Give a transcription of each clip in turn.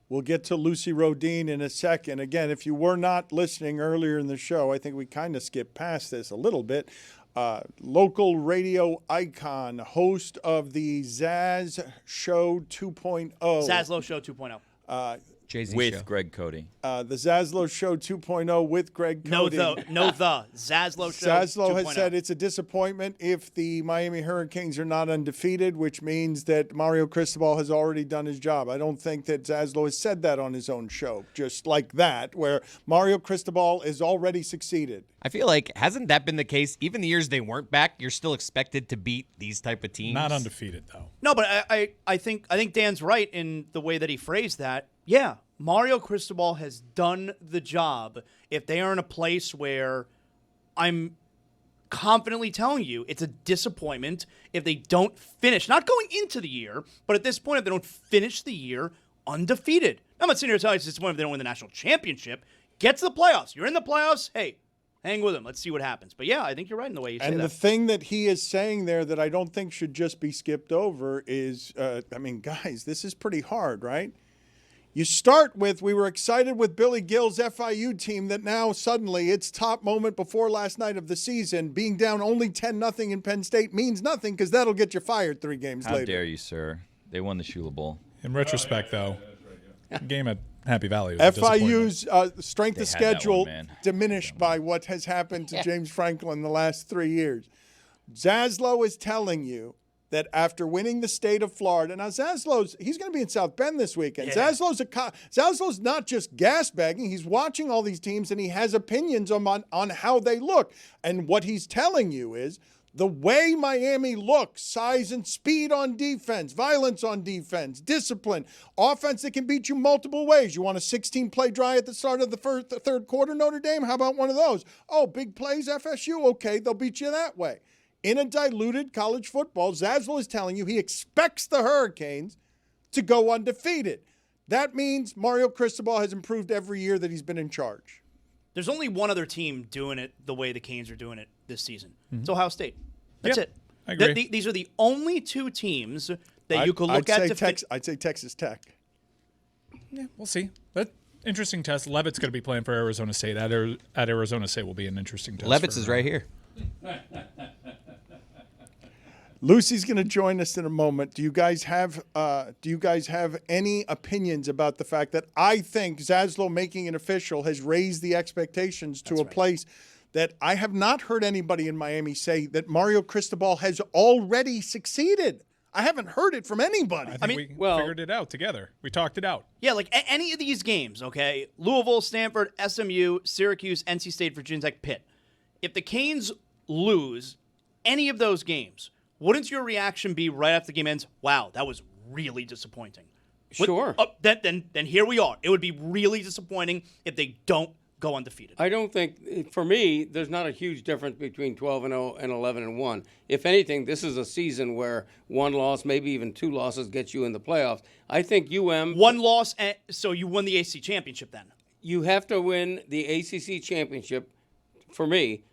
We'll get to Lucy Rohden in a second. Again, if you were not listening earlier in the show, I think we kind of skipped past this a little bit. Local radio icon, host of the Zaz Show 2.0. Zaslow Show 2.0. Jay-Z with show. Greg Cody. The Zaslow Show 2.0 with Greg Cody. No, the Zaslow Show Zaslow 2.0. has said it's a disappointment if the Miami Hurricanes are not undefeated, which means that Mario Cristobal has already done his job. I don't think that Zaslow has said that on his own show, just like that, where Mario Cristobal has already succeeded. I feel like, hasn't that been the case? Even the years they weren't back, you're still expected to beat these type of teams. Not undefeated, though. No, but I think Dan's right in the way that he phrased that. Yeah, Mario Cristobal has done the job. If they are in a place where I'm confidently telling you it's a disappointment if they don't finish, not going into the year, but at this point, if they don't finish the year undefeated. I'm not sitting here telling you it's disappointing if they don't win the national championship. Get to the playoffs. You're in the playoffs. Hey, hang with them. Let's see what happens. But yeah, I think you're right in the way you say that. And the thing that he is saying there that I don't think should just be skipped over is, guys, this is pretty hard, right? You start with, we were excited with Billy Gill's FIU team that now suddenly its top moment before last night of the season, being down only 10-0 in Penn State means nothing because that'll get you fired 3 games later. How dare you, sir? They won the Shula Bowl. In retrospect, though, game at Happy Valley was a FIU's strength of They had that schedule one, man. diminished by what has happened to James Franklin the last 3 years. Zaslow is telling you that after winning the state of Florida, now he's going to be in South Bend this weekend. Yeah. Zaslow's not just gas bagging. He's watching all these teams and he has opinions on how they look. And what he's telling you is the way Miami looks, size and speed on defense, violence on defense, discipline, offense that can beat you multiple ways. You want a 16-play drive at the start of the third quarter, Notre Dame? How about one of those? Oh, big plays, FSU? Okay, they'll beat you that way. In a diluted college football, Zaslow is telling you he expects the Hurricanes to go undefeated. That means Mario Cristobal has improved every year that he's been in charge. There's only one other team doing it the way the Canes are doing it this season. It's Ohio State. That's it. I agree. These are the only 2 teams that you could look at to I'd say Texas Tech. Yeah, we'll see. But interesting test. Levitt's going to be playing for Arizona State. At Arizona State will be an interesting test. Levitz is right here. Lucy's going to join us in a moment. Do you guys have any opinions about the fact that I think Zaslow making it official has raised the expectations to a place that I have not heard anybody in Miami say that Mario Cristobal has already succeeded. I haven't heard it from anybody. I think we figured it out together. We talked it out. Yeah, like any of these games, okay? Louisville, Stanford, SMU, Syracuse, NC State, Virginia Tech, Pitt. If the Canes lose any of those games, wouldn't your reaction be right after the game ends, wow, that was really disappointing? Sure. Then here we are. It would be really disappointing if they don't go undefeated. I don't think, for me, there's not a huge difference between 12-0 and 11-1. If anything, this is a season where 1 loss, maybe even 2 losses, gets you in the playoffs. I think 1 loss, so you won the ACC championship then. You have to win the ACC championship. For me,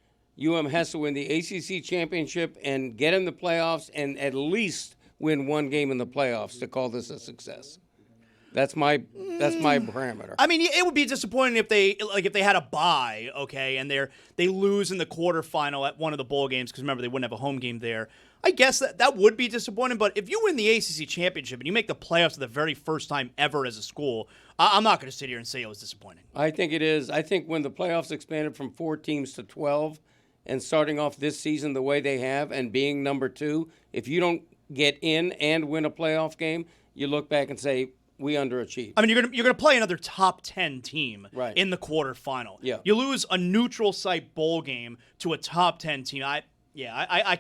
has to win the ACC championship and get in the playoffs and at least win 1 game in the playoffs to call this a success. That's my parameter. I mean, it would be disappointing if they had a bye, okay, and they lose in the quarterfinal at one of the bowl games because remember they wouldn't have a home game there. I guess that would be disappointing, but if you win the ACC championship and you make the playoffs for the very first time ever as a school, I'm not going to sit here and say it was disappointing. I think it is. I think when the playoffs expanded from 4 teams to 12 and starting off this season the way they have and being number 2, if you don't get in and win a playoff game, you look back and say, we underachieved. I mean, you're gonna play another top 10 team in the quarterfinal. Yeah. You lose a neutral site bowl game to a top 10 team. I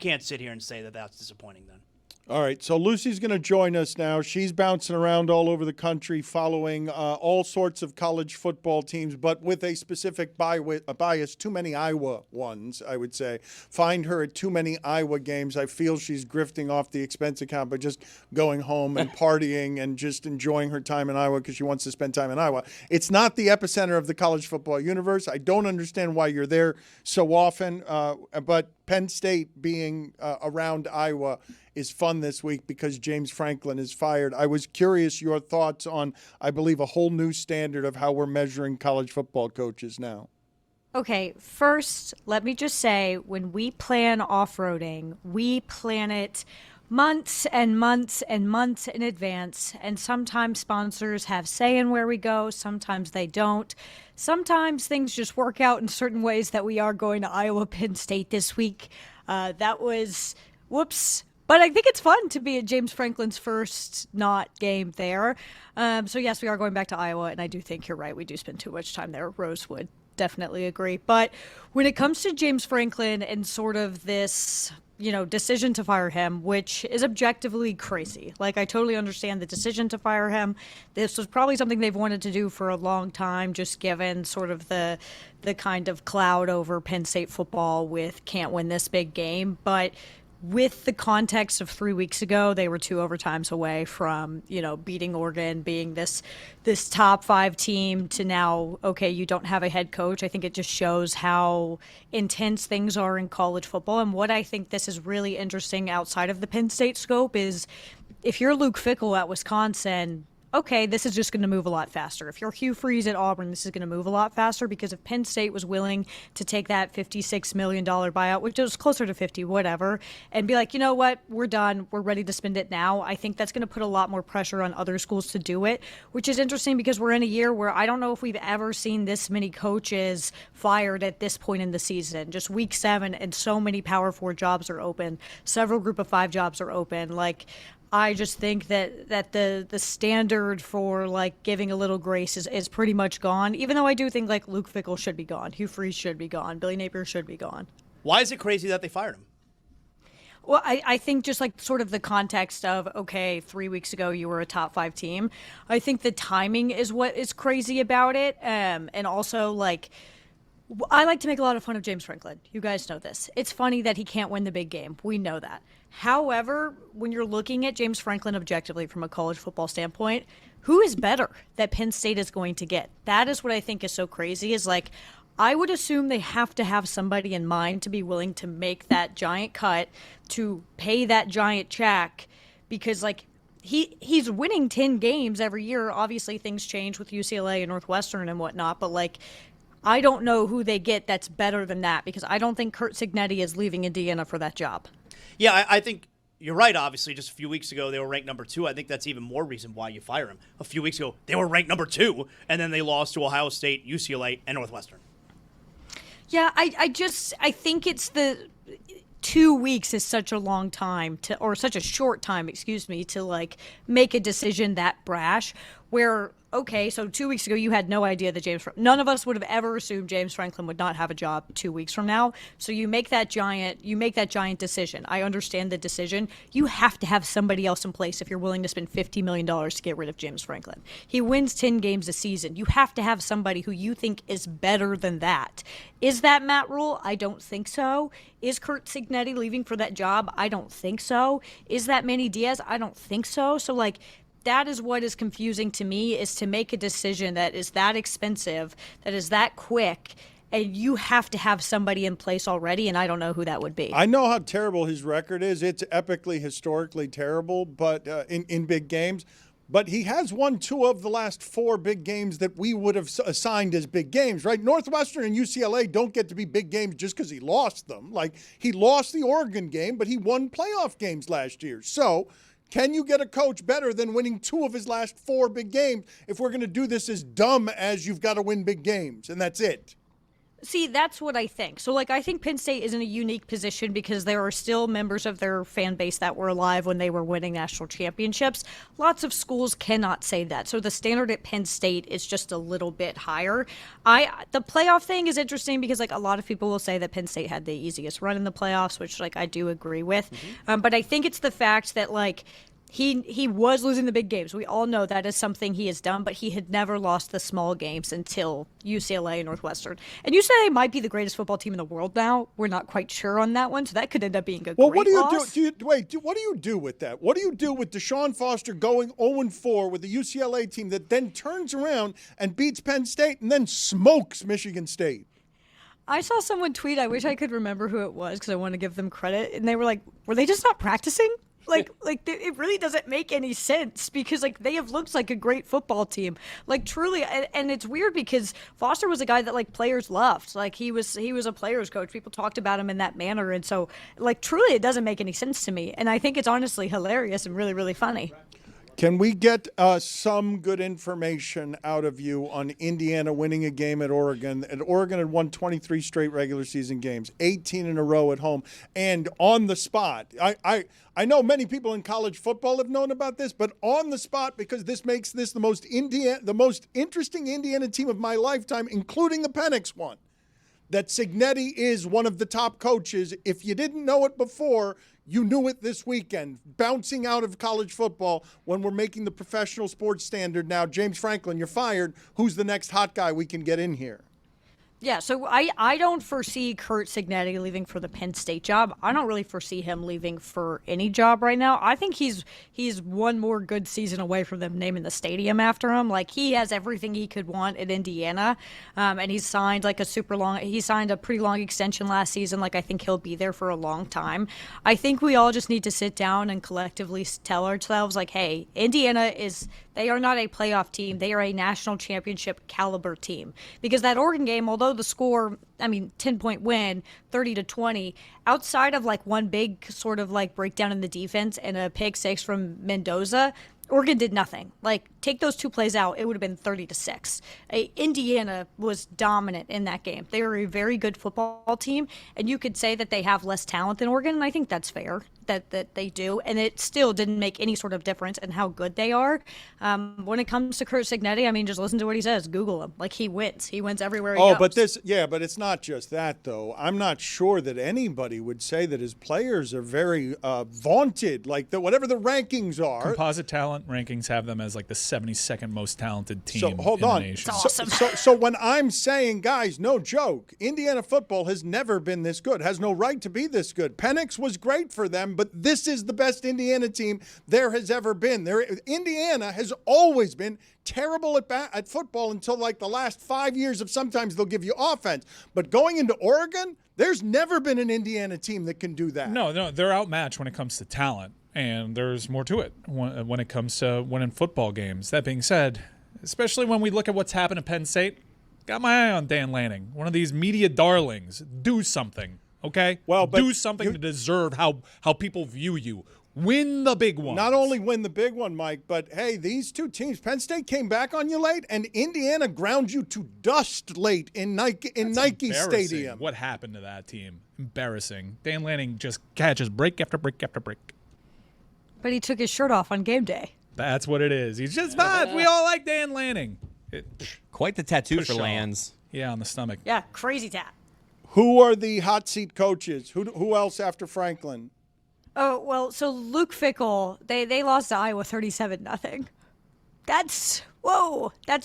can't sit here and say that that's disappointing then. All right, so Lucy's going to join us now. She's bouncing around all over the country following all sorts of college football teams, but with a specific bias, too many Iowa ones, I would say. Find her at too many Iowa games. I feel she's grifting off the expense account by just going home and partying and just enjoying her time in Iowa because she wants to spend time in Iowa. It's not the epicenter of the college football universe. I don't understand why you're there so often, but Penn State being around Iowa is fun this week because James Franklin is fired. I was curious your thoughts on, I believe, a whole new standard of how we're measuring college football coaches now. Okay, first, let me just say, when we plan off-roading, we plan it months and months and months in advance, and sometimes sponsors have say in where we go, sometimes they don't. Sometimes things just work out in certain ways that we are going to Iowa Penn State this week. That was, whoops. But I think it's fun to be at James Franklin's first not game there. So yes, we are going back to Iowa, and I do think you're right. We do spend too much time there. Rose would definitely agree. But when it comes to James Franklin and sort of this, decision to fire him, which is objectively crazy. Like, I totally understand the decision to fire him. This was probably something they've wanted to do for a long time, just given sort of the kind of cloud over Penn State football with can't win this big game. But with the context of 3 weeks ago, they were 2 overtimes away from, beating Oregon, being this top 5 team to now, okay, you don't have a head coach. I think it just shows how intense things are in college football. And what I think this is really interesting outside of the Penn State scope is if you're Luke Fickell at Wisconsin, okay, this is just going to move a lot faster. If you're Hugh Freeze at Auburn, this is going to move a lot faster because if Penn State was willing to take that $56 million buyout, which is closer to 50, whatever, and be like, you know what, we're done, we're ready to spend it now, I think that's going to put a lot more pressure on other schools to do it, which is interesting because we're in a year where I don't know if we've ever seen this many coaches fired at this point in the season. Just week 7 and so many Power 4 jobs are open. Several Group of 5 jobs are open. Like, I just think that the standard for like giving a little grace is pretty much gone, even though I do think like Luke Fickell should be gone, Hugh Freeze should be gone, Billy Napier should be gone. Why is it crazy that they fired him? Well, I think just like sort of the context of, okay, 3 weeks ago you were a top 5 team. I think the timing is what is crazy about it. And also like, I like to make a lot of fun of James Franklin. You guys know this. It's funny that he can't win the big game. We know that. However, when you're looking at James Franklin objectively from a college football standpoint, who is better that Penn State is going to get? That is what I think is so crazy is like, I would assume they have to have somebody in mind to be willing to make that giant cut, to pay that giant check, because like he's winning 10 games every year. Obviously things change with UCLA and Northwestern and whatnot, but like, I don't know who they get that's better than that because I don't think Curt Cignetti is leaving Indiana for that job. Yeah, I think you're right, obviously. Just a few weeks ago, they were ranked number 2. I think that's even more reason why you fire him. A few weeks ago, they were ranked number 2, and then they lost to Ohio State, UCLA, and Northwestern. Yeah, I think it's the 2 weeks is such a long time or such a short time, to like make a decision that brash where, okay, so 2 weeks ago you had no idea that none of us would have ever assumed James Franklin would not have a job 2 weeks from now. So you make that giant decision. I understand the decision. You have to have somebody else in place if you're willing to spend $50 million to get rid of James Franklin. He wins 10 games a season. You have to have somebody who you think is better than that. Is that Matt Rule? I don't think so. Is Curt Cignetti leaving for that job? I don't think so. Is that Manny Diaz? I don't think so. So like, that is what is confusing to me, is to make a decision that is that expensive, that is that quick, and you have to have somebody in place already, and I don't know who that would be. I know how terrible his record is. It's epically, historically terrible, but in big games. But he has won 2 of the last 4 big games that we would have assigned as big games, right? Northwestern and UCLA don't get to be big games just because he lost them. Like, he lost the Oregon game, but he won playoff games last year. So can you get a coach better than winning 2 of his last 4 big games if we're going to do this as dumb as you've got to win big games, and that's it? See, that's what I think. So, like, I think Penn State is in a unique position because there are still members of their fan base that were alive when they were winning national championships. Lots of schools cannot say that. So the standard at Penn State is just a little bit higher. The playoff thing is interesting because, like, a lot of people will say that Penn State had the easiest run in the playoffs, which, like, I do agree with. But I think it's the fact that, like, He was losing the big games. We all know that is something he has done, but he had never lost the small games until UCLA and Northwestern. And UCLA might be the greatest football team in the world now. We're not quite sure on that one, so that could end up being a great loss. What do you do with that? What do you do with Deshaun Foster going 0-4 with the UCLA team that then turns around and beats Penn State and then smokes Michigan State? I saw someone tweet, I wish I could remember who it was because I want to give them credit, and they were like, were they just not practicing? It really doesn't make any sense because they have looked like a great football team, truly. And it's weird because Foster was a guy that players loved. He was a players coach. People talked about him in that manner, and so truly it doesn't make any sense to me. And I think it's honestly hilarious and really, really funny. Can we get some good information out of you on Indiana winning a game at Oregon? And Oregon had won 23 straight regular season games, 18 in a row at home, and on the spot. I know many people in college football have known about this, but on the spot, because this makes this the most interesting Indiana team of my lifetime, including the Penix one. That Cignetti is one of the top coaches. If you didn't know it before, you knew it this weekend. Bouncing out of college football when we're making the professional sports standard now. James Franklin, you're fired. Who's the next hot guy we can get in here? Yeah, so I don't foresee Curt Cignetti leaving for the Penn State job. I don't really foresee him leaving for any job right now. I think he's one more good season away from them naming the stadium after him. He has everything he could want at Indiana, and he's signed he signed a pretty long extension last season. I think he'll be there for a long time. I think we all just need to sit down and collectively tell ourselves, hey, Indiana they are not a playoff team. They are a national championship caliber team. Because that Oregon game, although the score, 10-point win, 30-20, outside of one big sort of breakdown in the defense and a pick six from Mendoza, Oregon did nothing. Take those two plays out, it would have been 30-6. Indiana was dominant in that game. They are a very good football team, and you could say that they have less talent than Oregon, and I think that's fair that they do. And it still didn't make any sort of difference in how good they are. When it comes to Curt Cignetti, just listen to what he says. Google him. He wins. He wins everywhere he goes. But but it's not just that, though. I'm not sure that anybody would say that his players are very vaunted, whatever the rankings are. Composite talent rankings have them as the 72nd most talented team hold in on. the nation. It's awesome. So when I'm saying, guys, no joke, Indiana football has never been this good, has no right to be this good. Penix was great for them, but this is the best Indiana team there has ever been. Indiana has always been terrible at football until the last 5 years of sometimes they'll give you offense. But going into Oregon, there's never been an Indiana team that can do that. No, they're outmatched when it comes to talent. And there's more to it when it comes to winning football games. That being said, especially when we look at what's happened at Penn State, got my eye on Dan Lanning, one of these media darlings. Do something, okay? Do something to deserve how people view you. Win the big one. Not only win the big one, Mike, but hey, these two teams, Penn State came back on you late, and Indiana ground you to dust late in Nike Stadium. What happened to that team? Embarrassing. Dan Lanning just catches break after break after break. But he took his shirt off on game day. That's what it is. He's just fine. We all like Dan Lanning. Quite the tattoo for Pshaw. Lands. Yeah, on the stomach. Yeah, crazy tap. Who are the hot seat coaches? Who else after Franklin? Oh, well, so Luke Fickell, they lost to Iowa 37-0. That's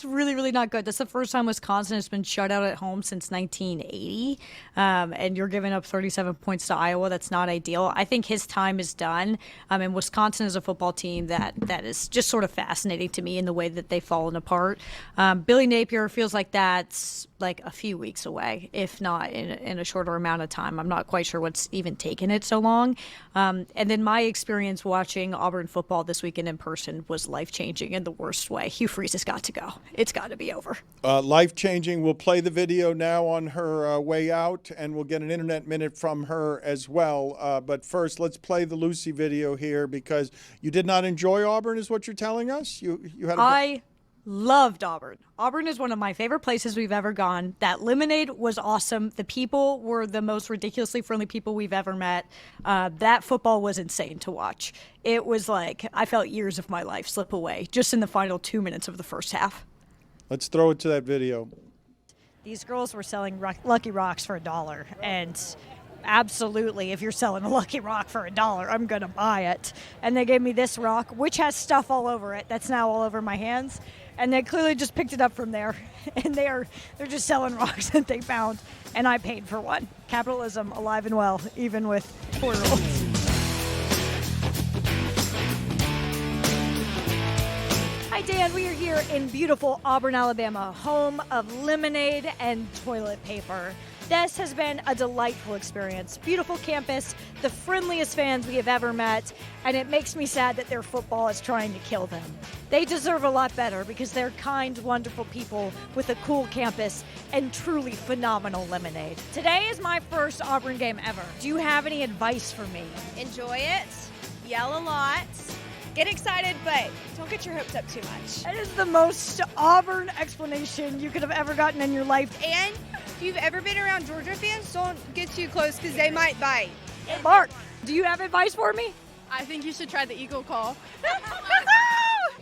really, really not good. That's the first time Wisconsin has been shut out at home since 1980. And you're giving up 37 points to Iowa. That's not ideal. I think his time is done. And Wisconsin is a football team that is just sort of fascinating to me in the way that they've fallen apart. Billy Napier feels like that's a few weeks away, if not in a shorter amount of time. I'm not quite sure what's even taken it so long. And then my experience watching Auburn football this weekend in person was life-changing in the worst way. Hugh Freeze has got to go. It's got to be over. Life-changing. We'll play the video now on her way out, and we'll get an internet minute from her as well. But first, let's play the Lucy video here because you did not enjoy Auburn, is what you're telling us? You had. I loved Auburn. Auburn is one of my favorite places we've ever gone. That lemonade was awesome. The people were the most ridiculously friendly people we've ever met. That football was insane to watch. It was I felt years of my life slip away just in the final 2 minutes of the first half. Let's throw it to that video. These girls were selling Lucky Rocks for $1, and absolutely, if you're selling a Lucky Rock for $1, I'm going to buy it. And they gave me this rock, which has stuff all over it that's now all over my hands. And they clearly just picked it up from there. And they're just selling rocks that they found. And I paid for one. Capitalism alive and well, even with 4-year-olds. Hi, Dan. We are here in beautiful Auburn, Alabama, home of lemonade and toilet paper. This has been a delightful experience. Beautiful campus, the friendliest fans we have ever met, and it makes me sad that their football is trying to kill them. They deserve a lot better because they're kind, wonderful people with a cool campus and truly phenomenal lemonade. Today is my first Auburn game ever. Do you have any advice for me? Enjoy it, yell a lot, get excited, but don't get your hopes up too much. That is the most Auburn explanation you could have ever gotten in your life. And if you've ever been around Georgia fans, don't get too close because they might bite. Mark, do you have advice for me? I think you should try the eagle call.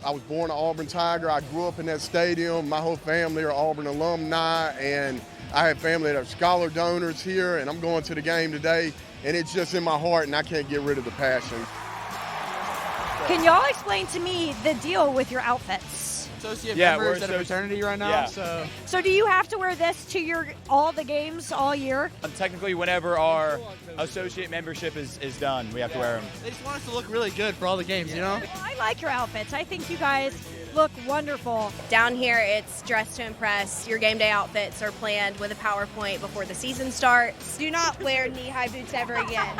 I was born an Auburn Tiger. I grew up in that stadium. My whole family are Auburn alumni, and I have family that are scholar donors here, and I'm going to the game today, and it's just in my heart, and I can't get rid of the passion. Can y'all explain to me the deal with your outfits? Associate members at a fraternity right now. So do you have to wear this to all the games all year? Technically, whenever our associate membership is done, we have to wear them. They just want us to look really good for all the games, you know? Well, I like your outfits. I think you guys look wonderful. Down here, it's dress to impress. Your game day outfits are planned with a PowerPoint before the season starts. Do not wear knee-high boots ever again.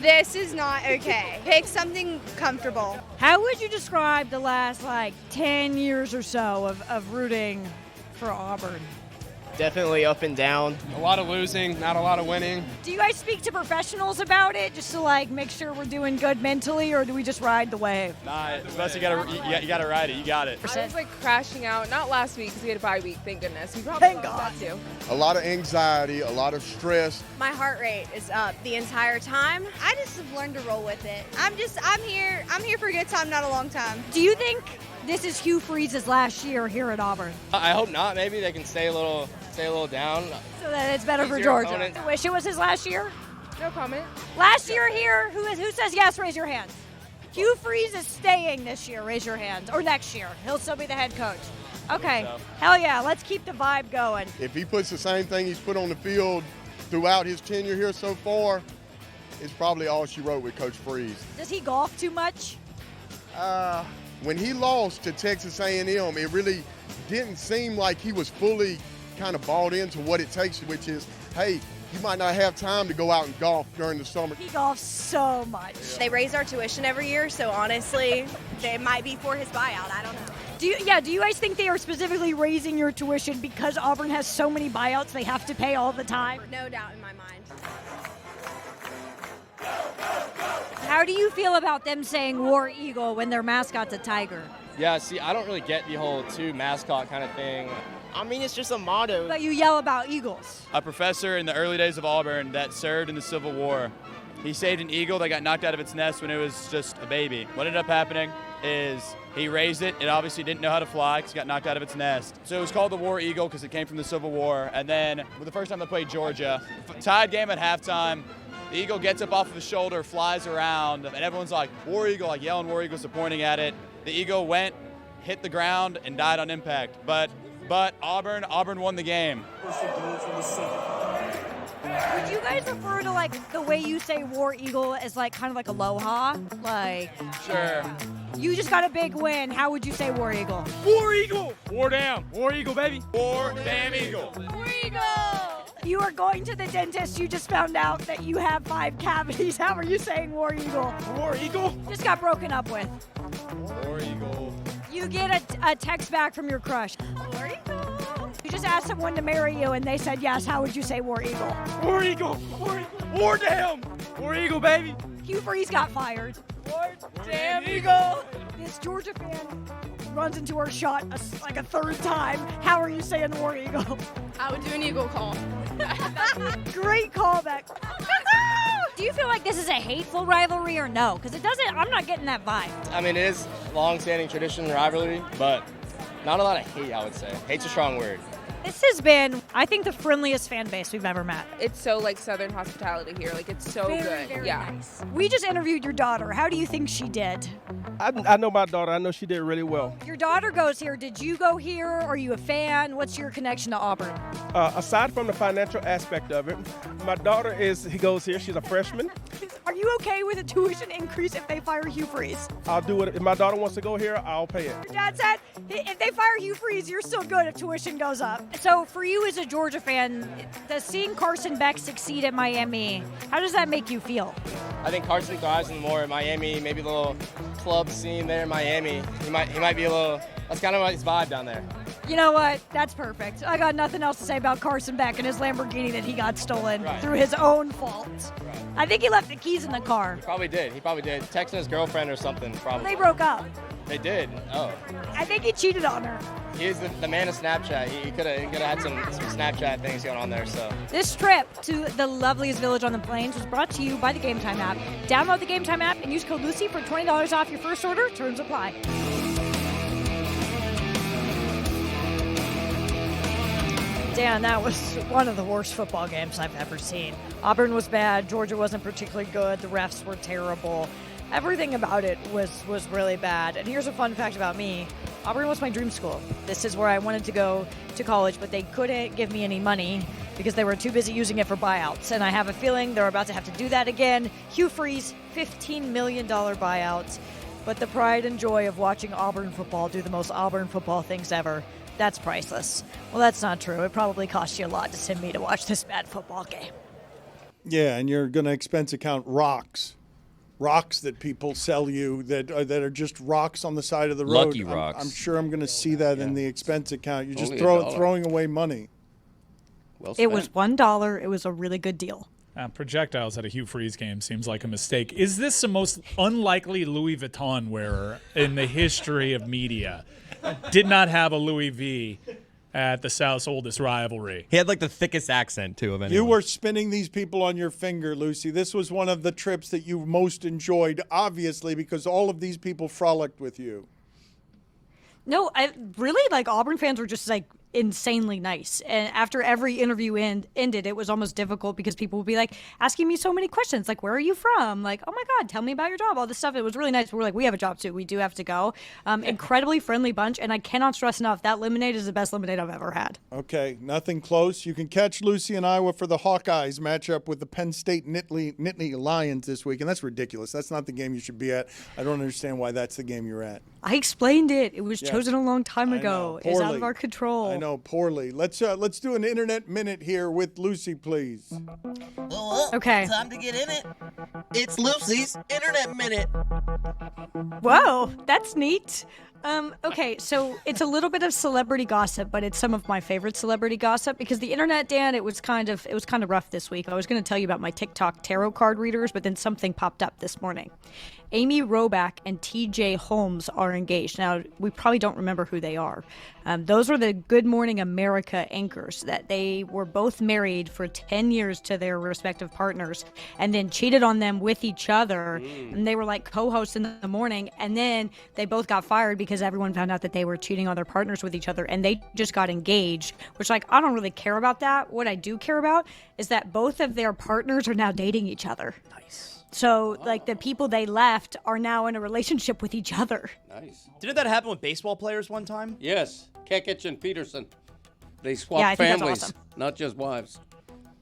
This is not okay. Pick something comfortable. How would you describe the last 10 years or so of rooting for Auburn? Definitely up and down. A lot of losing, not a lot of winning. Do you guys speak to professionals about it just to make sure we're doing good mentally, or do we just ride the wave? Nah, it's best you gotta ride it. You got it. I was crashing out, not last week because we had a bye week, thank goodness. We probably Thank God. that too. A lot of anxiety, a lot of stress. My heart rate is up the entire time. I just have learned to roll with it. I'm here for a good time, not a long time. Do you think this is Hugh Freeze's last year here at Auburn? I hope not. Maybe they can stay a little down. So that it's better for Easier Georgia. opponent. I wish it was his last year. No comment. Last year here, who says yes, raise your hand. Hugh Freeze is staying this year, raise your hand. Or next year. He'll still be the head coach. Okay, hell yeah, let's keep the vibe going. If he puts the same thing he's put on the field throughout his tenure here so far, it's probably all she wrote with Coach Freeze. Does he golf too much? When he lost to Texas A&M, it really didn't seem like he was fully kind of bought into what it takes, which is, hey, you might not have time to go out and golf during the summer. He golfs so much. They raise our tuition every year, so honestly, it might be for his buyout. I don't know. Do you guys think they are specifically raising your tuition because Auburn has so many buyouts they have to pay all the time? No doubt in my mind. How do you feel about them saying War Eagle when their mascot's a tiger? Yeah, see, I don't really get the whole mascot kind of thing. I mean, it's just a motto. But you yell about eagles. A professor in the early days of Auburn that served in the Civil War, he saved an eagle that got knocked out of its nest when it was just a baby. What ended up happening is he raised it. It obviously didn't know how to fly because it got knocked out of its nest. So it was called the War Eagle because it came from the Civil War. And then the first time they played Georgia, tied game at halftime, the eagle gets up off of his shoulder, flies around, and everyone's like, War Eagle, yelling War Eagle, so pointing at it. The eagle went, hit the ground, and died on impact. But Auburn won the game. Would you guys refer to the way you say War Eagle as kind of like aloha? Sure. You just got a big win. How would you say War Eagle? War Eagle! War down! War Eagle, baby! War damn Eagle! War Eagle! You are going to the dentist. You just found out that you have 5 cavities. How are you saying War Eagle? War Eagle! Just got broken up with. War Eagle. You get a text back from your crush. War Eagle. You just asked someone to marry you and they said yes. How would you say War Eagle? War Eagle! War Eagle! War damn! War Eagle, baby! Hugh Freeze got fired. War damn Eagle! This Georgia fan runs into her shot a third time. How are you saying War Eagle? I would do an eagle call. Great callback. Do you feel like this is a hateful rivalry or no? Because I'm not getting that vibe. I mean, it is long-standing tradition rivalry, but not a lot of hate, I would say. Hate's a strong word. This has been, I think, the friendliest fan base we've ever met. It's so Southern hospitality here. It's so good. Very Yeah. nice. We just interviewed your daughter. How do you think she did? I know my daughter. I know she did really well. Your daughter goes here. Did you go here? Are you a fan? What's your connection to Auburn? Aside from the financial aspect of it, my daughter goes here. She's a freshman. Are you okay with a tuition increase if they fire Hugh Freeze? I'll do it. If my daughter wants to go here, I'll pay it. Your dad said if they fire Hugh Freeze, you're still good if tuition goes up. So for you as a Georgia fan, does seeing Carson Beck succeed at Miami, how does that make you feel? I think Carson thrives more in Miami, maybe a little club scene there in Miami. He might be a little, that's kind of his vibe down there. You know what? That's perfect. I got nothing else to say about Carson Beck and his Lamborghini that he got stolen through his own fault. Right. I think he left the keys in the car. He probably did. Texting his girlfriend or something, probably. They broke up. They did? Oh. I think he cheated on her. He is the man of Snapchat. He could have had some Snapchat things going on there. So this trip to the loveliest village on the plains was brought to you by the Game Time app. Download the Game Time app and use code Lucy for $20 off your first order. Terms apply. Dan, that was one of the worst football games I've ever seen. Auburn was bad. Georgia wasn't particularly good. The refs were terrible. Everything about it was really bad. And here's a fun fact about me. Auburn was my dream school. This is where I wanted to go to college, but they couldn't give me any money because they were too busy using it for buyouts. And I have a feeling they're about to have to do that again. Hugh Freeze, $15 million buyouts. But the pride and joy of watching Auburn football do the most Auburn football things ever, that's priceless. Well, that's not true. It probably cost you a lot to send me to watch this bad football game. Yeah, and you're going to expense account rocks that people sell you that are just rocks on the side of the road. Lucky rocks. I'm sure I'm going to see that in the expense account. You're just throwing away money. Well spent. It was $1. It was a really good deal. Projectiles at a Hugh Freeze game seems like a mistake. Is this the most unlikely Louis Vuitton wearer in the history of media? Did not have a Louis V at the South's oldest rivalry. He had like the thickest accent, too, of anyone. You were spinning these people on your finger, Lucy. This was one of the trips that you most enjoyed, obviously, because all of these people frolicked with you. No, I really, Auburn fans were just, insanely nice. And after every interview ended, it was almost difficult because people would be, asking me so many questions. Where are you from? Oh, my God, tell me about your job, all this stuff. It was really nice. We're we have a job, too. We do have to go. Incredibly friendly bunch, and I cannot stress enough, that lemonade is the best lemonade I've ever had. Okay, nothing close. You can catch Lucy in Iowa for the Hawkeyes matchup with the Penn State Nittany Lions this week, and that's ridiculous. That's not the game you should be at. I don't understand why that's the game you're at. I explained it. It was chosen a long time ago. It's out of our control. I know, poorly. Let's do an internet minute here with Lucy, please. Okay. Time to get in it. It's Lucy's Internet Minute. Whoa, that's neat. Okay, so it's a little bit of celebrity gossip, but it's some of my favorite celebrity gossip because the internet, Dan, it was kind of rough this week. I was going to tell you about my TikTok tarot card readers, but then something popped up this morning. Amy Robach and TJ Holmes are engaged. Now, we probably don't remember who they are. Those were the Good Morning America anchors that they were both married for 10 years to their respective partners and then cheated on them with each other. And they were co-hosts in the morning. And then they both got fired because everyone found out that they were cheating on their partners with each other. And they just got engaged, which I don't really care about that. What I do care about is that both of their partners are now dating each other. Nice. So, the people they left are now in a relationship with each other. Nice. Didn't that happen with baseball players one time? Yes. Kekich and Peterson. They swapped families, awesome. Not just wives.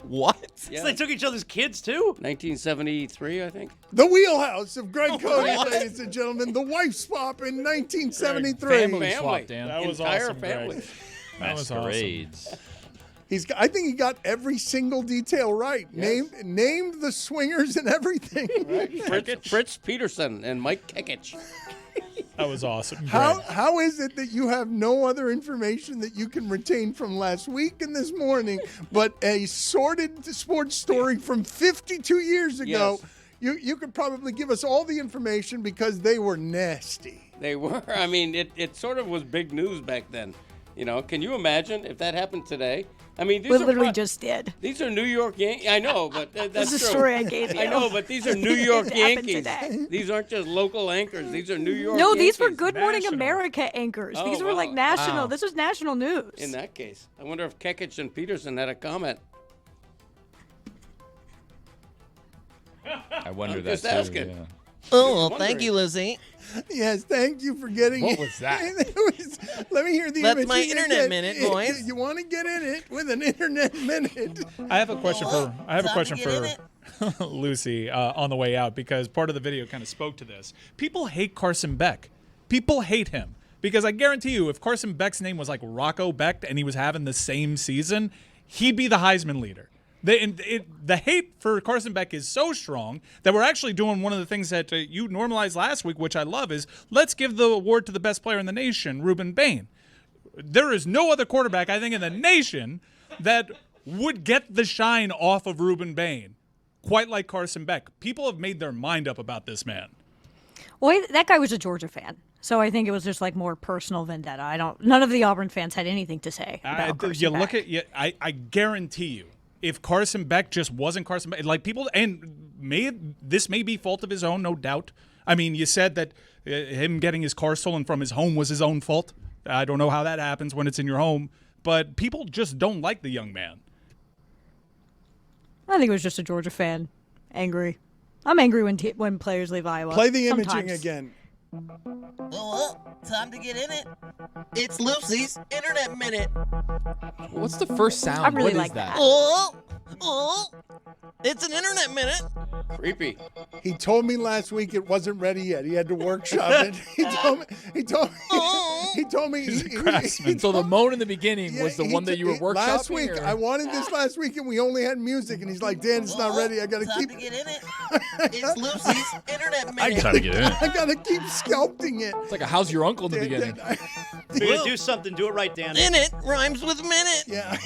What? Yeah. So they took each other's kids, too? 1973, I think. The wheelhouse of Greg Cody, ladies and gentlemen. The wife swap in 1973. Family swap, Dan. That was entire awesome, family. Greg. That was awesome. I think he got every single detail right. Yes. Named the swingers and everything. Right. Fritz Peterson and Mike Kekich. That was awesome. How is it that you have no other information that you can retain from last week and this morning, but a sordid sports story from 52 years ago? Yes. You could probably give us all the information because they were nasty. They were. I mean, it sort of was big news back then. Can you imagine if that happened today? I mean, these we literally just did. These are New York Yankees. I know, but that's this is true. a story I gave you. I know, but these are New York Yankees. Today. These aren't just local anchors. These are New York No, Yankees. These were Good Morning America anchors. These were national. Wow. This was national news. In that case, I wonder if Kekich and Peterson had a comment. I wonder that just too. Asking. Yeah. Oh, well, thank you, Lucy. Yes, thank you for getting What was that? Let me hear the That's image. my internet minute, boys. You want to get in it with an internet minute. I have a question for Lucy, on the way out, because part of the video kind of spoke to this. People hate Carson Beck. People hate him. Because I guarantee you, if Carson Beck's name was like Rocco Beck and he was having the same season, he'd be the Heisman leader. The hate for Carson Beck is so strong that we're actually doing one of the things that you normalized last week, which I love, is let's give the award to the best player in the nation, Ruben Bain. There is no other quarterback, I think, in the nation that would get the shine off of Ruben Bain quite like Carson Beck. People have made their mind up about this man. Well, that guy was a Georgia fan. So I think it was just like more personal vendetta. None of the Auburn fans had anything to say about Carson Beck. I guarantee you, if Carson Beck just wasn't Carson Beck, like people, and this may be fault of his own, no doubt. I mean, you said that him getting his car stolen from his home was his own fault. I don't know how that happens when it's in your home, but people just don't like the young man. I think it was just a Georgia fan, angry. I'm angry when players leave Iowa. Play the imaging again. Time to get in it. It's Lucy's Internet Minute. What's the first sound? I really what like is that? It's an Internet Minute. Creepy. He told me last week it wasn't ready yet. He had to workshop it. He told me. So the moan in the beginning was the one that you were workshopping? Last week. Or? I wanted this last week, and we only had music. And he's like, Dan, it's not ready. I got to keep. Time to get in it. It's Lucy's Internet Minute. I gotta get in it. I got to keep sculpting it. It's like a how's your uncle in the beginning. If you're gonna do something, do it right, Dan. In it rhymes with minute. Yeah.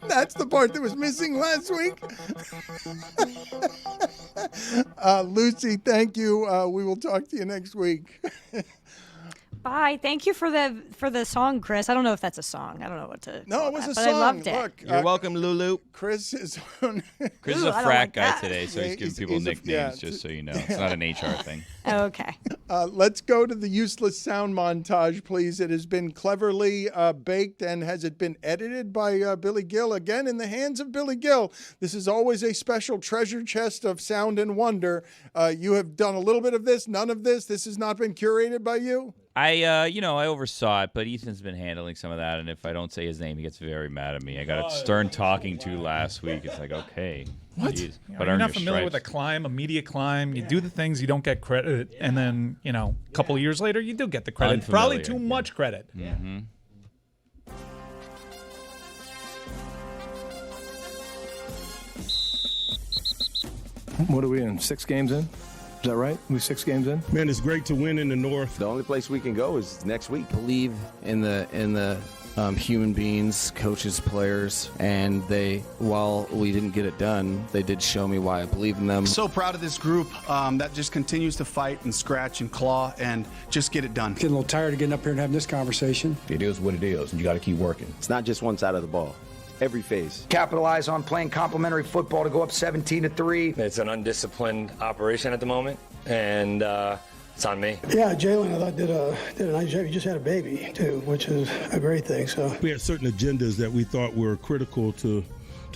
That's the part that was missing last week. Lucy, thank you. We will talk to you next week. Bye. Thank you for the song, Chris. I don't know if that's a song. I don't know what to. No, it was a but song. I loved it. Look, You're welcome, Lulu. Chris is on. Chris is Ooh, a I don't frat like guy that. today, so Yeah, he's giving he's- people he's a- nicknames, yeah, just so you know. It's not an HR thing. Okay. Let's go to the useless sound montage, please. It has been cleverly baked, and has it been edited by Billy Gill? Again, in the hands of Billy Gill. This is always a special treasure chest of sound and wonder. You have done a little bit of this, none of this. This has not been curated by you? I oversaw it, but Ethan's been handling some of that, and if I don't say his name, he gets very mad at me. I got a stern talking to last week. It's like, okay. What? Geez, You're not familiar with a media climb. You do the things, you don't get credit, and then, a couple of years later, you do get the credit. Unfamiliar, Probably too much credit. Mm-hmm. What are we in? 6 games in? Is that right? We 6 games in? Man, it's great to win in the North. The only place we can go is next week. Believe in the human beings, coaches, players, and while we didn't get it done, they did show me why I believe in them. So proud of this group that just continues to fight and scratch and claw and just get it done. Getting a little tired of getting up here and having this conversation. It is what it is, and you got to keep working. It's not just one side of the ball. Every phase. Capitalize on playing complementary football to go up 17-3. It's an undisciplined operation at the moment, and it's on me. Yeah, Jalen, I thought did a nice job. He just had a baby too, which is a great thing. So We had certain agendas that we thought were critical to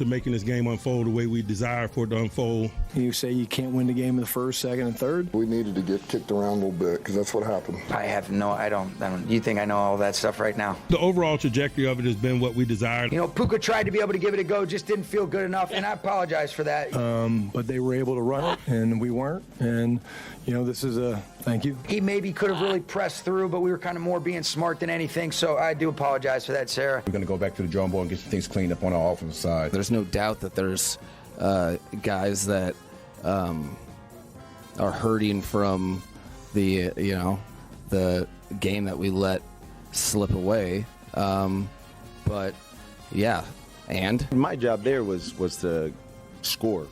making this game unfold the way we desire for it to unfold. You say you can't win the game in the first, second, and third? We needed to get kicked around a little bit because that's what happened. I don't. You think I know all that stuff right now? The overall trajectory of it has been what we desired. Puka tried to be able to give it a go, just didn't feel good enough, and I apologize for that. But they were able to run it, and we weren't. And, this is a thank you. He maybe could have really pressed through, but we were kind of more being smart than anything, so I do apologize for that, Sarah. We're going to go back to the drawing board and get some things cleaned up on our offensive side. There's no doubt that there's guys that are hurting from the game that we let slip away. But yeah, and my job there was to score,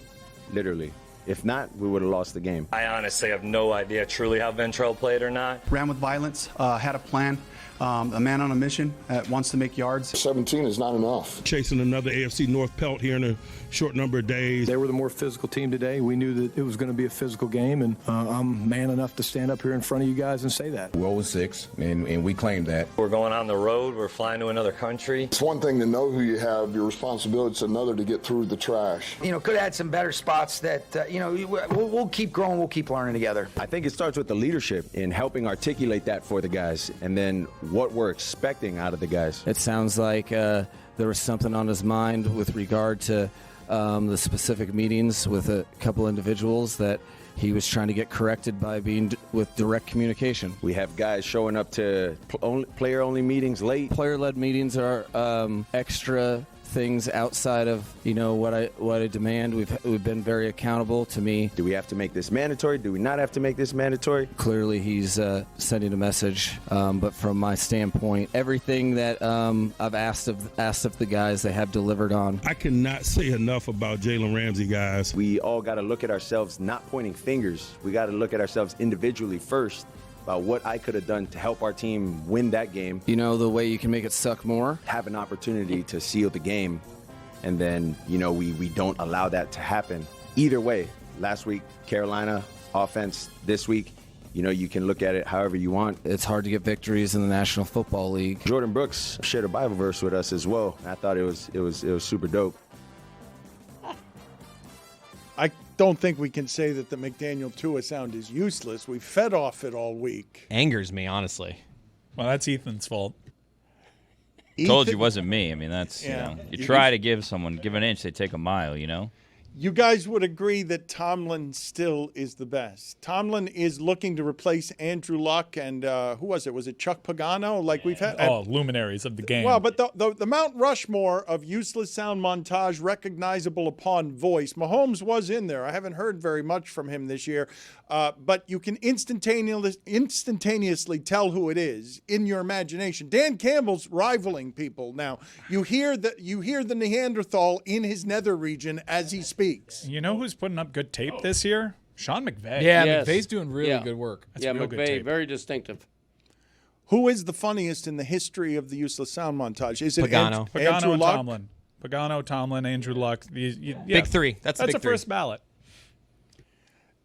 literally. If not, we would have lost the game. I honestly have no idea truly how Ventrell played or not. Ran with violence, had a plan, a man on a mission that wants to make yards. 17 is not enough. Chasing another AFC North pelt here in a short number of days. They were the more physical team today. We knew that it was going to be a physical game, and I'm man enough to stand up here in front of you guys and say that. We're 0-6, and we claimed that. We're going on the road. We're flying to another country. It's one thing to know who you have, your responsibility. It's another to get through the trash. Could have had some better spots that, we'll keep growing, we'll keep learning together. I think it starts with the leadership in helping articulate that for the guys, and then what we're expecting out of the guys. It sounds like there was something on his mind with regard to the specific meetings with a couple individuals that he was trying to get corrected by being with direct communication. We have guys showing up to player-only meetings late. Player-led meetings are extra things outside of what I demand. We've been very accountable to me. Do we have to make this mandatory? Do we not have to make this mandatory? Clearly, he's sending a message. But from my standpoint, everything that I've asked of the guys, they have delivered on. I cannot say enough about Jalen Ramsey, guys. We all got to look at ourselves, not pointing fingers. We got to look at ourselves individually first, about what I could have done to help our team win that game. The way you can make it suck more? Have an opportunity to seal the game, and then, we don't allow that to happen. Either way, last week, Carolina offense, this week, you can look at it however you want. It's hard to get victories in the National Football League. Jordan Brooks shared a Bible verse with us as well. I thought it was super dope. I don't think we can say that the McDaniel Tua sound is useless. We fed off it all week. Angers me, honestly. Well, that's Ethan's fault. Told you it wasn't me. I mean, that's, you try to give an inch, they take a mile, You guys would agree that Tomlin still is the best. Tomlin is looking to replace Andrew Luck and who was it? Was it Chuck Pagano? We've had luminaries of the game. Well, but the Mount Rushmore of useless sound montage, recognizable upon voice. Mahomes was in there. I haven't heard very much from him this year, but you can instantaneously tell who it is in your imagination. Dan Campbell's rivaling people now. You hear the Neanderthal in his nether region as he speaks. You know who's putting up good tape this year? Sean McVay. Yeah, yes. McVay's doing really good work. That's real McVay, good tape. very distinctive. Who is the funniest in the history of the useless sound montage? Is it Pagano? Andrew and Luck? Tomlin. Pagano, Tomlin, Andrew Luck. Big three. That's the big a three. first ballot.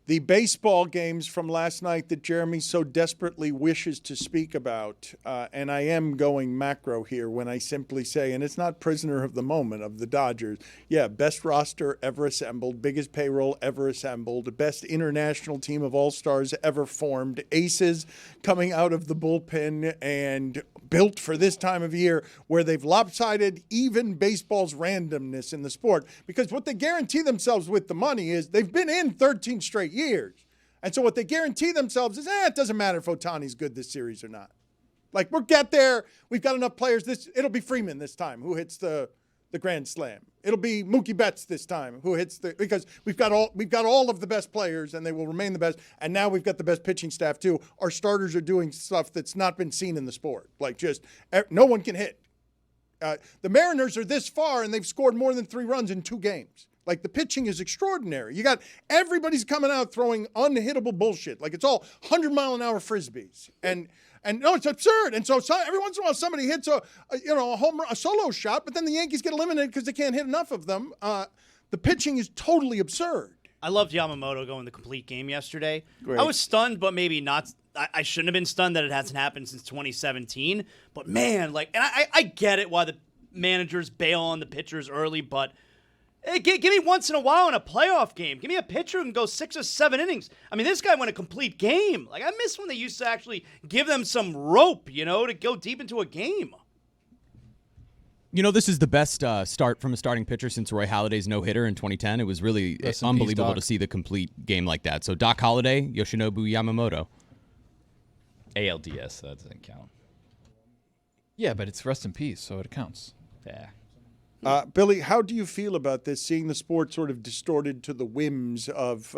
The baseball games from last night that Jeremy so desperately wishes to speak about, and I am going macro here when I simply say, and it's not prisoner of the moment of the Dodgers, best roster ever assembled, biggest payroll ever assembled, best international team of all-stars ever formed, aces coming out of the bullpen and built for this time of year where they've lopsided even baseball's randomness in the sport. Because what they guarantee themselves with the money is they've been in 13 straight years. And so what they guarantee themselves is, it doesn't matter if Ohtani's good this series or not. We'll get there. We've got enough players. It'll be Freeman this time who hits the Grand Slam. It'll be Mookie Betts this time who hits because we've got all of the best players and they will remain the best. And now we've got the best pitching staff too. Our starters are doing stuff that's not been seen in the sport. No one can hit. The Mariners are this far and they've scored more than 3 runs in 2 games. The pitching is extraordinary. You got everybody's coming out throwing unhittable bullshit. It's all 100-mile-an-hour frisbees. And no, it's absurd. And so every once in a while somebody hits a home run, a solo shot, but then the Yankees get eliminated because they can't hit enough of them. The pitching is totally absurd. I loved Yamamoto going the complete game yesterday. Great. I was stunned, but maybe not. I shouldn't have been stunned that it hasn't happened since 2017. But man, and I get it why the managers bail on the pitchers early, but hey, give me once in a while in a playoff game. Give me a pitcher who can go 6 or 7 innings. I mean, this guy went a complete game. I miss when they used to actually give them some rope, to go deep into a game. This is the best start from a starting pitcher since Roy Halladay's no-hitter in 2010. It was really unbelievable to see the complete game like that. So Doc Holliday, Yoshinobu Yamamoto. ALDS, that doesn't count. Yeah, but it's rest in peace, so it counts. Yeah. Billy, how do you feel about this, seeing the sport sort of distorted to the whims of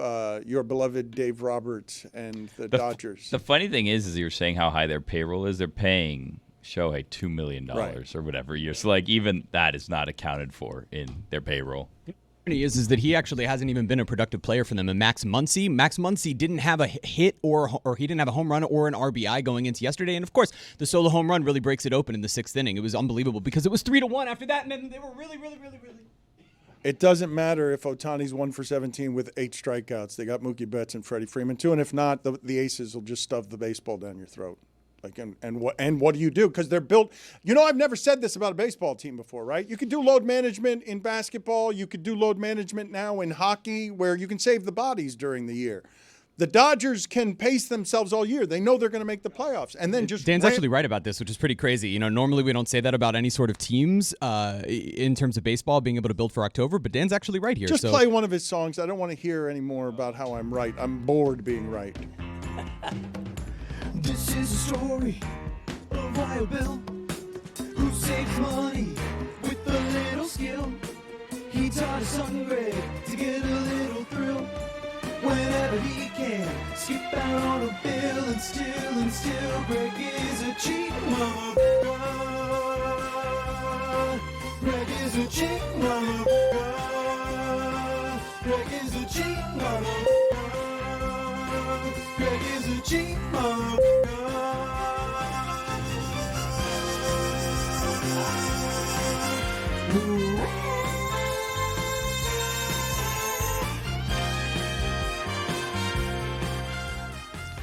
your beloved Dave Roberts and the Dodgers? The funny thing is you were saying how high their payroll is. They're paying Shohei $2 million or whatever a year. So, even that is not accounted for in their payroll. Is that he actually hasn't even been a productive player for them. And Max Muncy didn't have a hit or he didn't have a home run or an RBI going into yesterday. And of course, the solo home run really breaks it open in the 6th inning. It was unbelievable because it was 3-1 after that, and then they were really. It doesn't matter if Ohtani's 1 for 17 with 8 strikeouts. They got Mookie Betts and Freddie Freeman too, and if not, the aces will just stuff the baseball down your throat. And what do you do? Because they're built. I've never said this about a baseball team before, right? You could do load management in basketball. You could do load management now in hockey, where you can save the bodies during the year. The Dodgers can pace themselves all year. They know they're going to make the playoffs, and then just Dan's actually right about this, which is pretty crazy. Normally we don't say that about any sort of teams in terms of baseball being able to build for October, but Dan's actually right here. Just play one of his songs. I don't want to hear any more about how I'm right. I'm bored being right. This is a story of Wild Bill, who saves money with a little skill. He taught his son Greg to get a little thrill. Whenever he can, skip out on a bill and still, Greg is a cheat motherfucker. Greg is a cheat motherfucker. Greg is a cheat motherfucker. Greg is a cheat motherfucker.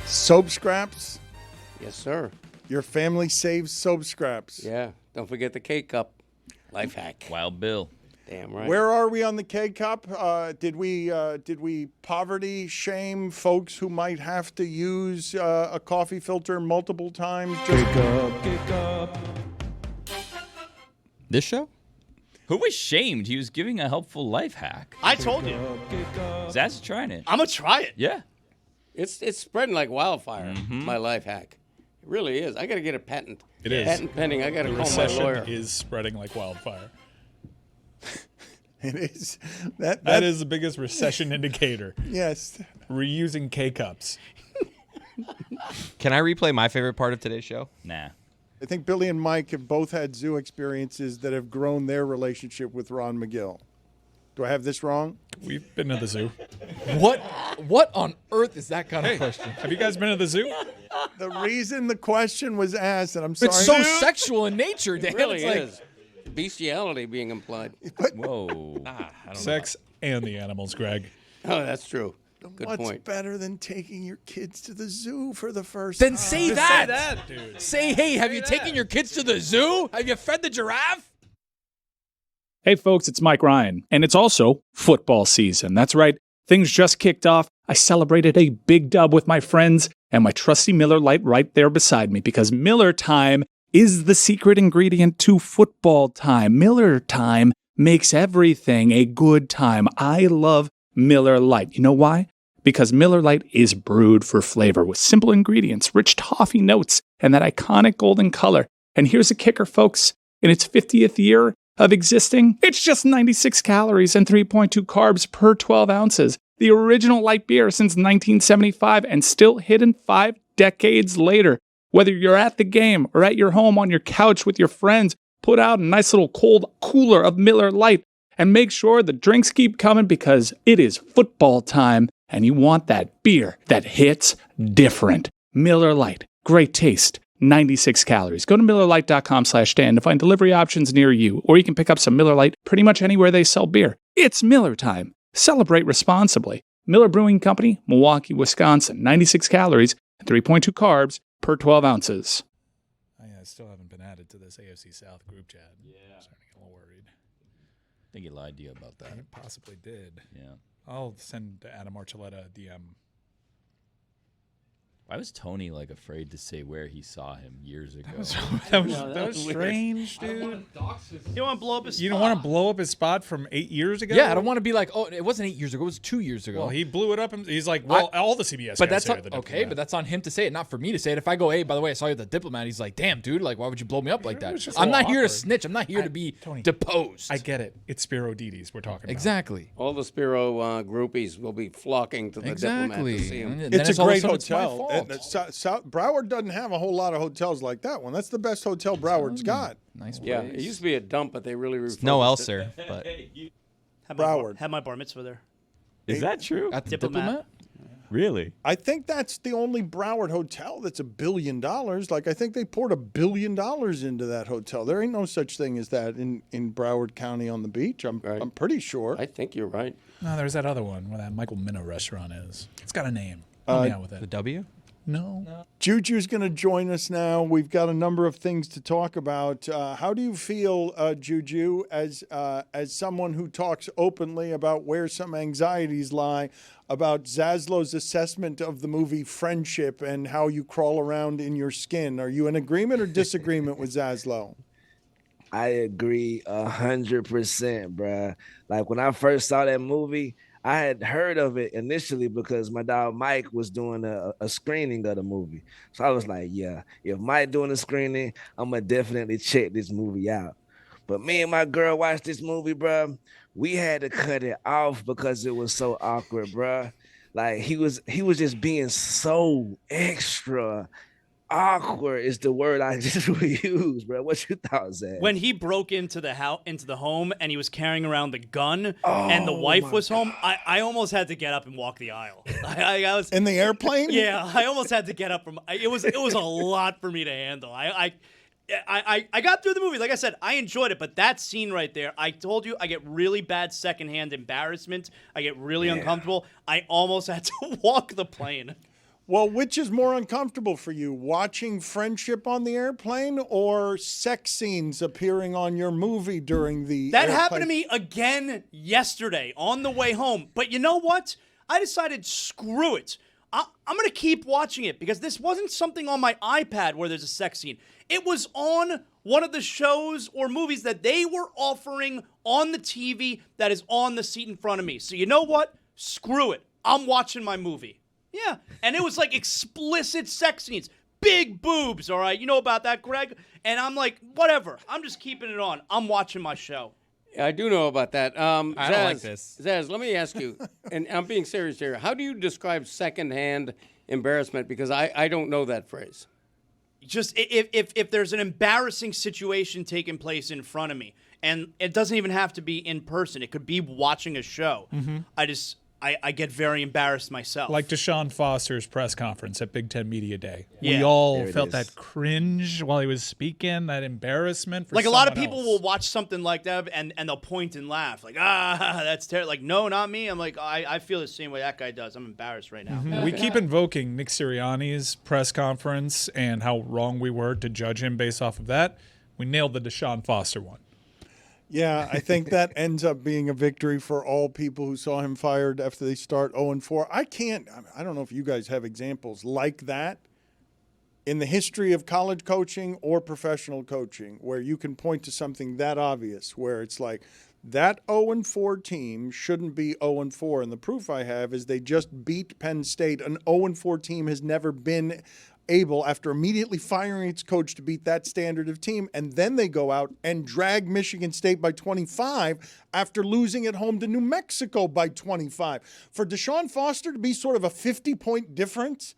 Soap scraps? Yes, sir. Your family saves soap scraps. Yeah. Don't forget the K-Cup. Life hack. Wild Bill. Damn right. Where are we on the K-Cup? Did we poverty shame folks who might have to use a coffee filter multiple times? K-Cup. This show? Who was shamed? He was giving a helpful life hack. I told you. Zach's trying it. I'm going to try it. Yeah. It's spreading like wildfire, my life hack. It really is. I got to get a patent. It is. Patent pending. I got to The call my recession lawyer. is spreading like wildfire. It is. That is the biggest recession indicator. Yes. Reusing K-Cups. Can I replay my favorite part of today's show? Nah. I think Billy and Mike have both had zoo experiences that have grown their relationship with Ron McGill. Do I have this wrong? We've been to the zoo. What on earth is that kind of question? Have you guys been to the zoo? The reason the question was asked, and I'm sorry. It's so sexual in nature, Dan. It really it's like, is. Bestiality being implied. Whoa. I don't Sex and the animals, Greg. Oh, that's true. Good What's point. better than taking your kids to the zoo for the first time? Then say that. Dude. Say, hey, have you taken your kids to the zoo? Have you fed the giraffe? Hey folks, it's Mike Ryan, and it's also football season. That's right, things just kicked off. I celebrated a big dub with my friends and my trusty Miller Lite right there beside me, because Miller Time is the secret ingredient to football time. Miller Time makes everything a good time. I love Miller Lite. You know why? Because Miller Lite is brewed for flavor with simple ingredients, rich toffee notes, and that iconic golden color. And here's a kicker, folks. In its 50th year of existing, it's just 96 calories and 3.2 carbs per 12 ounces. The original light beer since 1975 and still hidden 5 decades later. Whether you're at the game or at your home on your couch with your friends, put out a nice little cold cooler of Miller Lite and make sure the drinks keep coming, because it is football time and you want that beer that hits different. Miller Lite, great taste. 96 calories. Go to MillerLite.com/Dan to find delivery options near you, or you can pick up some Miller Lite pretty much anywhere they sell beer. It's Miller time. Celebrate responsibly. Miller Brewing Company, Milwaukee, Wisconsin. 96 calories and 3.2 carbs per 12 ounces. I still haven't been added to this AFC South group chat. Yeah. I'm starting to get a little worried. I think he lied to you about that. I possibly did. Yeah. I'll send Adam Archuleta a DM. Why was Tony afraid to say where he saw him years ago? That was strange, dude. You don't want to blow up his You don't want to blow up his spot from 8 years ago? Yeah, I don't want to be like, oh, it wasn't 8 years ago. It was 2 years ago. Well, he blew it up. And he's like, well, all the CBS but guys that's say on, the okay, Diplomat. but that's on him to say it, not for me to say it. If I go, hey, by the way, I saw you at the Diplomat, he's like, damn, dude, why would you blow me up like that? I'm not here to snitch. I'm not here to be deposed. I get it. It's Spiro Didi's we're talking about. Exactly. All the Spiro groupies will be flocking to the Diplomat to see him. It's a great hotel. Broward doesn't have a whole lot of hotels like that one. That's the best hotel Broward's got. Nice place. Yeah, it used to be a dump, but they really refurbished No it. Elser, but Had my bar mitzvah there. is that true? At the Diplomat? Really? I think that's the only Broward hotel that's $1 billion. I think they poured $1 billion into that hotel. There ain't no such thing as that in Broward County on the beach. I'm pretty sure. I think you're right. No, there's that other one where that Michael Minnow restaurant is. It's got a name. Help me out with it. The W? No. Juju's going to join us now. We've got a number of things to talk about. How do you feel, Juju, as someone who talks openly about where some anxieties lie about Zaslow's assessment of the movie Friendship and how you crawl around in your skin? Are you in agreement or disagreement with Zaslow? I agree 100%, bruh. Like when I first saw that movie, I had heard of it initially because my dog Mike was doing a screening of the movie. So I was like, yeah, if Mike doing a screening, I'm going to definitely check this movie out. But me and my girl watched this movie, bro. We had to cut it off because it was so awkward, bro. Like he was just being so extra. Awkward is the word I just would use, bro. What you thought, Zach? When he broke into the home and he was carrying around the gun and the wife was home, I almost had to get up and walk the aisle. I was in the airplane. Yeah, I almost had to get up from. It was a lot for me to handle. I got through the movie. Like I said, I enjoyed it, but that scene right there, I told you, I get really bad secondhand embarrassment. I get really uncomfortable. I almost had to walk the plane. Well, which is more uncomfortable for you, watching Friendship on the airplane or sex scenes appearing on your movie during the That airplane? happened to me again yesterday on the way home. But you know what? I decided, screw it. I'm going to keep watching it because this wasn't something on my iPad where there's a sex scene. It was on one of the shows or movies that they were offering on the TV that is on the seat in front of me. So you know what? Screw it. I'm watching my movie. Yeah, and it was like explicit sex scenes. Big boobs, all right? You know about that, Greg? And I'm like, whatever. I'm just keeping it on. I'm watching my show. I do know about that. I don't like this. Zaz, let me ask you, and I'm being serious here. How do you describe secondhand embarrassment? Because I don't know that phrase. Just if there's an embarrassing situation taking place in front of me, and it doesn't even have to be in person. It could be watching a show. Mm-hmm. I get very embarrassed myself. Like Deshaun Foster's press conference at Big Ten Media Day. Yeah. We all There it felt is. that cringe while he was speaking, that embarrassment. For Like a lot of someone people else. will watch something like that and they'll point and laugh. Like, that's terrible. Like, no, not me. I'm like, I feel the same way that guy does. I'm embarrassed right now. We keep invoking Nick Sirianni's press conference and how wrong we were to judge him based off of that. We nailed the Deshaun Foster one. Yeah, I think that ends up being a victory for all people who saw him fired after they start 0-4. I don't know if you guys have examples like that in the history of college coaching or professional coaching where you can point to something that obvious, where it's like that 0-4 team shouldn't be 0-4. And the proof I have is they just beat Penn State. An 0-4 team has never been able, after immediately firing its coach, to beat that standard of team, and then they go out and drag Michigan State by 25 after losing at home to New Mexico by 25. For Deshaun Foster to be sort of a 50-point difference,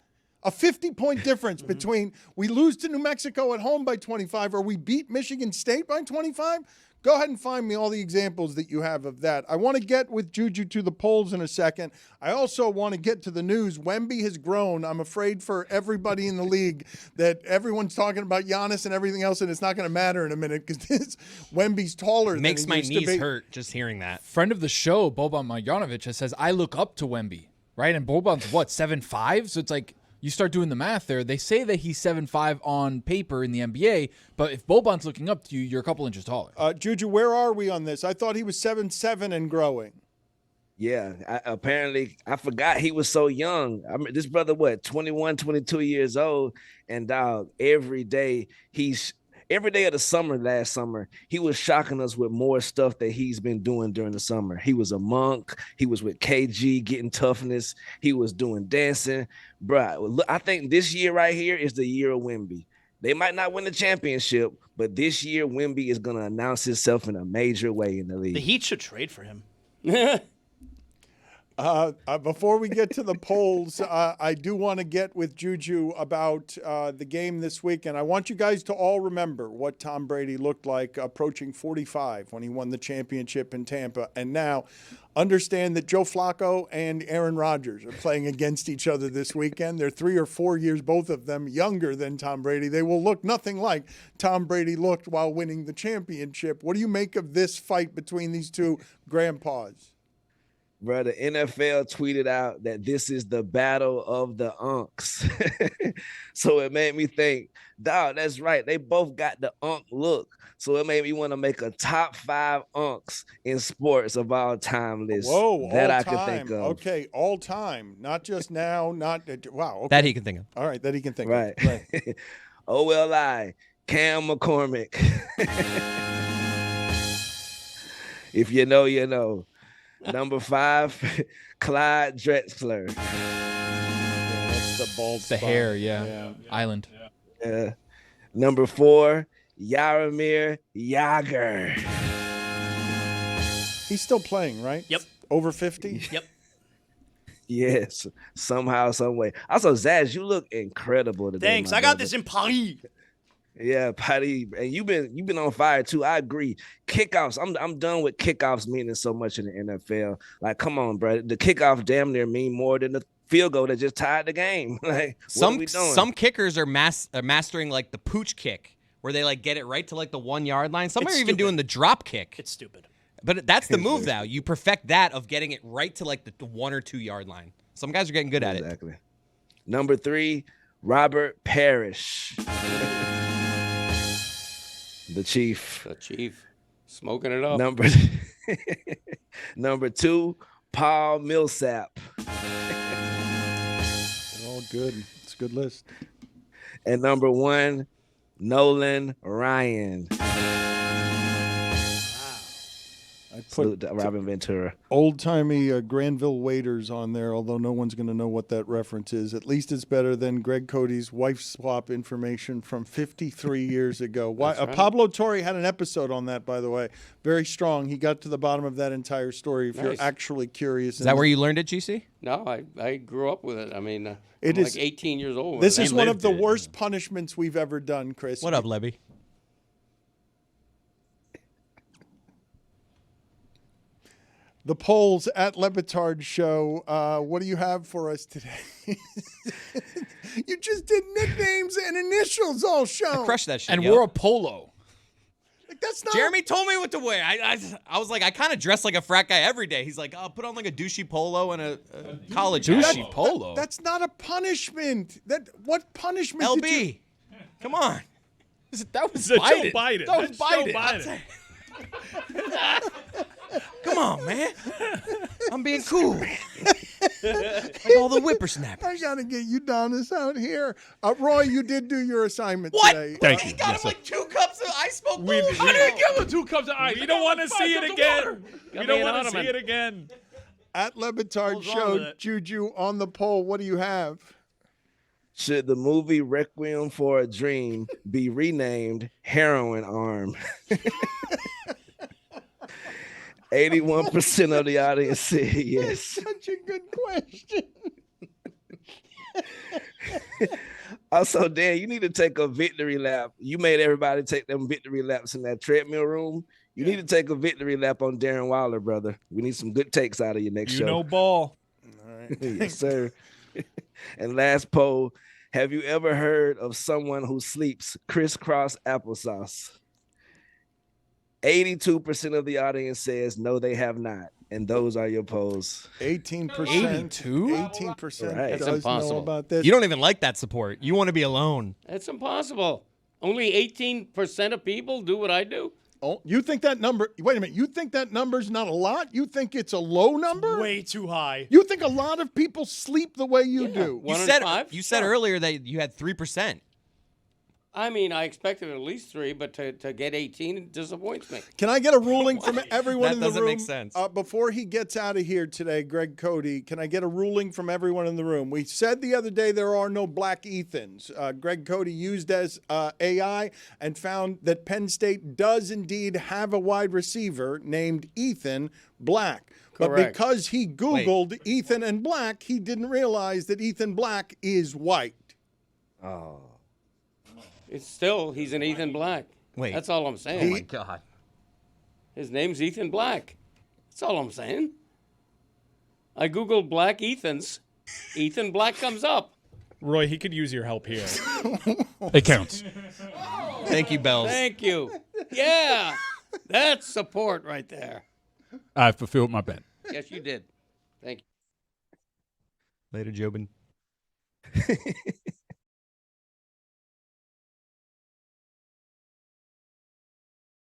between we lose to New Mexico at home by 25 or we beat Michigan State by 25, go ahead and find me all the examples that you have of that. I want to get with Juju to the polls in a second. I also want to get to the news. Wemby has grown. I'm afraid for everybody in the league that everyone's talking about Giannis and everything else, and it's not going to matter in a minute because Wemby's taller than Makes he my used to knees be. hurt just hearing that. Friend of the show, Boban Marjanovic, says, I look up to Wemby, right? And Boban's what, 7'5"? So it's like, you start doing the math there. They say that he's 7'5" on paper in the NBA, but if Boban's looking up to you, you're a couple inches taller. Juju, where are we on this? I thought he was 7'7" and growing. Yeah, apparently, I forgot he was so young. I mean, this brother, 21, 22 years old, and dog, every day of the summer last summer, he was shocking us with more stuff that he's been doing during the summer. He was a monk. He was with KG getting toughness. He was doing dancing. Bruh, look, I think this year right here is the year of Wemby. They might not win the championship, but this year Wemby is going to announce himself in a major way in the league. The Heat should trade for him. Before we get to the polls, I do want to get with Juju about the game this week. And I want you guys to all remember what Tom Brady looked like approaching 45 when he won the championship in Tampa. And now understand that Joe Flacco and Aaron Rodgers are playing against each other this weekend. They're 3 or 4 years, both of them, younger than Tom Brady. They will look nothing like Tom Brady looked while winning the championship. What do you make of this fight between these two grandpas? Bro, the NFL tweeted out that this is the battle of the unks. So it made me think, dog, that's right. They both got the unk look. So it made me want to make a top 5 unks in sports of all time list Whoa, that all I time. could think of. Okay, all time. Not just now, not wow. Okay. That he can think of. All right, that he can think Right. of. Right. OLI, Cam McCormick. If you know, you know. Number 5, Clyde Drexler. That's the bald The spot. hair, yeah. Island. Yeah. Number 4, Jaromir Jagr. He's still playing, right? Yep. Over 50? Yep. Yes, somehow, some way. Also, Zaz, you look incredible today. Thanks. my I got brother. this in Paris. Yeah, Patty, and you've been on fire too. I agree. Kickoffs, I'm done with kickoffs meaning so much in the NFL. Like, come on, bro. The kickoff damn near mean more than the field goal that just tied the game. Like, what are we doing? Some kickers are mastering like the pooch kick, where they like get it right to like the 1 yard line. Some It's are even stupid. doing the drop kick. It's stupid. But that's the move now. You perfect that of getting it right to like the 1 or 2 yard line. Some guys are getting good at it. Exactly. Number 3, Robert Parrish. The Chief. The Chief. Smoking it up. Number 2, Paul Millsap. All good. It's a good list. And number 1, Nolan Ryan. I Salute put to Robin Ventura. old-timey Granville Waiters on there, although no one's going to know what that reference is. At least it's better than Greg Cody's wife swap information from 53 years ago. That's right. Pablo Torre had an episode on that, by the way. Very strong. He got to the bottom of that entire story if you're Nice. actually curious. Is that where you learned it, GC? No, I grew up with it. I mean, It I'm is- like 18 years old. This when is I one of lived the it. worst punishments we've ever done, Chris. What up, Lebby? The polls at Le Batard Show. What do you have for us today? You just did nicknames and initials all show. Crush that shit. And yo. wore a polo. Like, that's not. Jeremy told me what to wear. I was like, I kind of dress like a frat guy every day. He's like, oh, put on like a douchey polo and a college hat. Douchey polo. That's not a punishment. What punishment? Did you, LB, come on. That was Joe Biden. Biden. That was That's Joe Biden. Come on, man. I'm being cool. Like all the whippersnappers. I gotta get Udonis out here. Roy, you did do your assignment What? today. Thank He you. got Yes, him like 2 cups of ice smoke. We bullshit. didn't give him 2 cups of ice. You don't want to see it again. You me don't an want to see ottoman. it again. At Le Batard What's wrong Show, with it? Juju on the poll. What do you have? Should the movie Requiem for a Dream be renamed Heroin Arm? 81% of the audience said yes. Such a good question. Also, Dan, you need to take a victory lap. You made everybody take them victory laps in that treadmill room. You need to take a victory lap on Darren Waller, brother. We need some good takes out of your next You show. know ball. All right. Yes, sir. And last poll, have you ever heard of someone who sleeps crisscross applesauce? 82% of the audience says no, they have not. And those are your polls. 18%. 18% Right. does That's know impossible. about this. You don't even like that support. You want to be alone. It's impossible. Only 18% of people do what I do. Oh, you think that number? Wait a minute. You think that number's not a lot? You think it's a low number? Way too high. You think a lot of people sleep the way you do? One in five? You said Sure. earlier that you had 3%. I mean, I expected at least 3, but to get 18 it disappoints me. Can I get a ruling from everyone That in the doesn't room? make sense. Before he gets out of here today, Greg Cody, can I get a ruling from everyone in the room? We said the other day there are no black Ethans. Greg Cody used as AI and found that Penn State does indeed have a wide receiver named Ethan Black. But Correct. because he Googled Ethan and Black, he didn't realize that Ethan Black is white. Oh. It's still, he's an Ethan Black. Wait. That's all I'm saying. Oh my God. His name's Ethan Black. That's all I'm saying. I Googled Black Ethans. Ethan Black comes up. Roy, he could use your help here. It counts. Thank you, Bells. Thank you. Yeah. That's support right there. I fulfilled my bet. Yes, you did. Thank you. Later, Jobin.